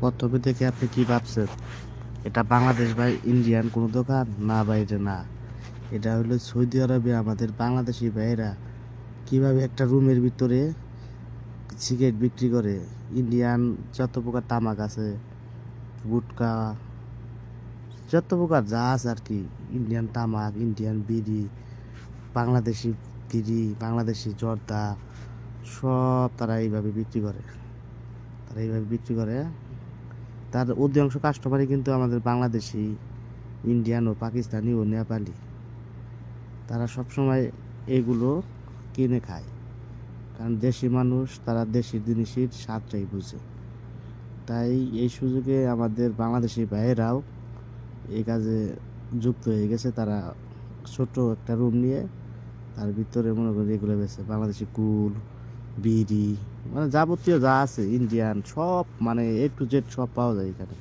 প্রথমে থেকে আপনি কি ভাবছেন এটা বাংলাদেশ বা ইন্ডিয়ান কোনো দোকান? না ভাই, এটা না। এটা হলো সৌদি আরবে আমাদের বাংলাদেশি ভাইয়েরা কিভাবে একটা রুমের ভিতরে সিগারেট বিক্রি করে। ইন্ডিয়ান যত প্রকার তামাক আছে, গুটকা, যত প্রকার যা আছে আর কি, ইন্ডিয়ান তামাক, ইন্ডিয়ান বিড়ি, বাংলাদেশি বিড়ি, বাংলাদেশি জর্দা, সব তারা এইভাবে বিক্রি করে। তারা এইভাবে বিক্রি করে। তার অধিকাংশ কাস্টমারই কিন্তু আমাদের বাংলাদেশি, ইন্ডিয়ান ও পাকিস্তানি ও নেপালি। তারা সবসময় এগুলো কিনে খায়, কারণ দেশি মানুষ, তারা দেশি জিনিসের স্বাদটাই বুঝে। তাই এই সুযোগে আমাদের বাংলাদেশি ভাইয়েরাও এই কাজে যুক্ত হয়ে গেছে। তারা ছোট একটা রুম নিয়ে তার ভিতরে মনে করি এগুলো বেছে বাংলাদেশি কুল, বিড়ি, মানে যাবতীয় যা আছে ইন্ডিয়ান সব, মানে A to Z সব পাওয়া যায় এখানে।